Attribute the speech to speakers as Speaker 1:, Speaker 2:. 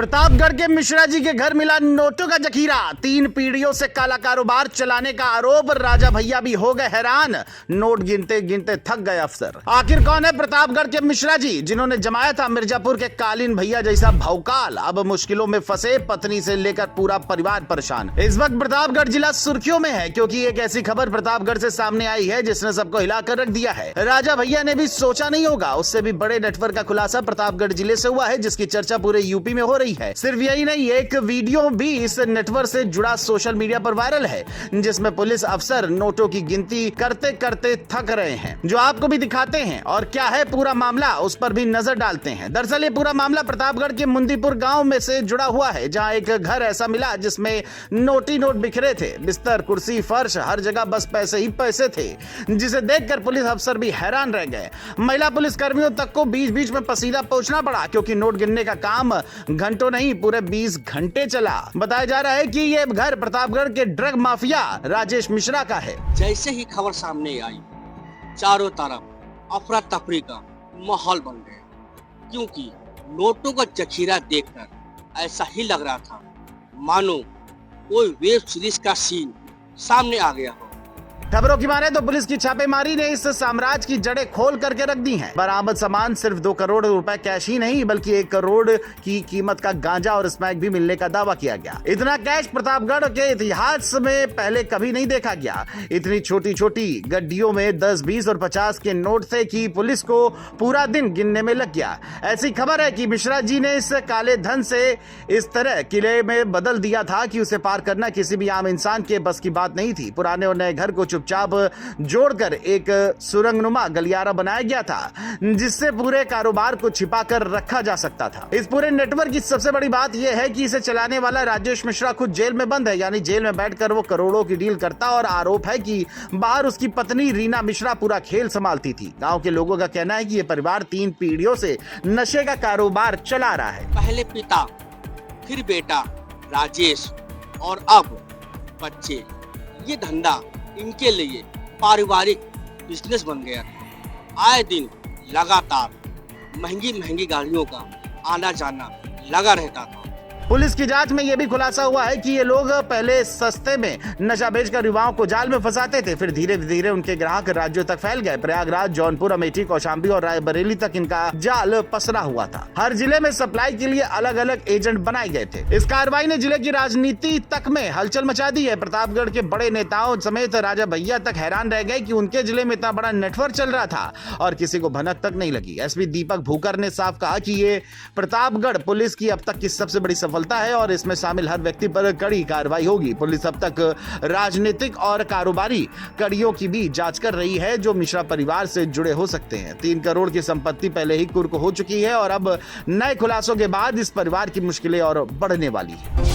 Speaker 1: प्रतापगढ़ के मिश्रा जी के घर मिला नोटों का जखीरा। 3 पीढ़ियों से काला कारोबार चलाने का आरोप। राजा भैया भी हो गए हैरान। नोट गिनते गिनते थक गए अफसर। आखिर कौन है प्रतापगढ़ के मिश्रा जी जिन्होंने जमाया था मिर्जापुर के कालीन भैया जैसा भौकाल? अब मुश्किलों में फंसे, पत्नी से लेकर पूरा परिवार परेशान। इस वक्त प्रतापगढ़ जिला सुर्खियों में है क्योंकि एक ऐसी खबर प्रतापगढ़ से सामने आई है जिसने सबको हिलाकर रख दिया है। राजा भैया ने भी सोचा नहीं होगा, उससे भी बड़े नेटवर्क का खुलासा प्रतापगढ़ जिले से हुआ है जिसकी चर्चा पूरे यूपी में हो रही है। सिर्फ यही नहीं, एक वीडियो भी इस नेटवर्क से जुड़ा सोशल मीडिया पर वायरल है जिसमें पुलिस अफसर नोटों की गिनती करते करते थक रहे हैं, जो आपको भी दिखाते हैं। और क्या है पूरा मामला, उस पर भी नजर डालते हैं। दरअसल ये पूरा मामला प्रतापगढ़ के मुंदीपुर गांव में से जुड़ा हुआ है, जहां एक घर ऐसा मिला जिसमें नोटी नोट बिखरे थे। बिस्तर, कुर्सी, फर्श, हर जगह बस पैसे ही पैसे थे, जिसे देखकर पुलिस अफसर भी हैरान रह गए। महिला पुलिस कर्मियों तक को बीच बीच में पसीना पोंछना पड़ा क्योंकि नोट गिनने का काम घंटों नहीं पूरे 20 घंटे चला। बताया जा रहा है कि ये घर प्रतापगढ़ के ड्रग माफिया राजेश मिश्रा का है।
Speaker 2: जैसे ही खबर सामने आई, चारों तरफ अफरा तफरी का माहौल बन गया क्योंकि नोटों का जखीरा देखकर ऐसा ही लग रहा था मानो कोई वेब सीरीज का सीन सामने आ गया हो।
Speaker 1: खबरों की माने तो पुलिस की छापेमारी ने इस साम्राज्य की जड़ें खोल करके रख दी हैं। बरामद सामान सिर्फ 2 करोड़ रुपए कैश ही नहीं बल्कि 1 करोड़ की कीमत का गांजा और स्मैक भी मिलने का दावा किया गया। इतना कैश प्रतापगढ़ के इतिहास में पहले कभी नहीं देखा गया। इतनी छोटी छोटी गड्डियों में 10, 20 और 50 के नोट थे कि पुलिस को पूरा दिन गिनने में लग गया। ऐसी खबर है कि मिश्रा जी ने इस काले धन से इस तरह किले में बदल दिया था कि उसे पार करना किसी भी आम इंसान के बस की बात नहीं थी। पुराने और नए घर को चुपचाप जोड़कर एक सुरंगनुमा गलियारा बनाया गया था जिससे पूरे कारोबार को छिपा कर रखा जा सकता था। इस पूरे नेटवर्क की सबसे बड़ी बात यह है कि इसे चलाने वाला राजेश मिश्रा खुद जेल में बंद है, यानी जेल में बैठकर वो करोड़ों की डील करता। और आरोप है कि बाहर उसकी पत्नी रीना मिश्रा पूरा खेल संभालती थी। गांव के लोगों का कहना है कि यह परिवार 3 पीढ़ियों से नशे का कारोबार चला रहा है।
Speaker 2: पहले पिता, फिर बेटा राजेश और अब बच्चे। ये धंधा इनके लिए पारिवारिक बिजनेस बन गया था। आए दिन लगातार महंगी महंगी गाड़ियों का आना जाना लगा रहता था।
Speaker 1: पुलिस की जांच में यह भी खुलासा हुआ है कि ये लोग पहले सस्ते में नशा बेचकर युवाओं को जाल में फंसाते थे, फिर धीरे धीरे उनके ग्राहक राज्यों तक फैल गए। प्रयागराज, जौनपुर, अमेठी, कौशाम्बी और रायबरेली तक इनका जाल पसरा हुआ था। हर जिले में सप्लाई के लिए अलग अलग एजेंट बनाए गए थे। इस कार्रवाई ने जिले की राजनीति तक में हलचल मचा दी है। प्रतापगढ़ के बड़े नेताओं समेत राजा भैया तक हैरान रह गए कि उनके जिले में इतना बड़ा नेटवर्क चल रहा था और किसी को भनक तक नहीं लगी। एसपी दीपक भूकर ने साफ कहा कि ये प्रतापगढ़ पुलिस की अब तक की सबसे बड़ी सफलता है और इसमें शामिल हर व्यक्ति पर कड़ी कार्रवाई होगी। पुलिस अब तक राजनीतिक और कारोबारी कड़ियों की भी जांच कर रही है जो मिश्रा परिवार से जुड़े हो सकते हैं। 3 करोड़ की संपत्ति पहले ही कुर्क हो चुकी है और अब नए खुलासों के बाद इस परिवार की मुश्किलें और बढ़ने वाली है।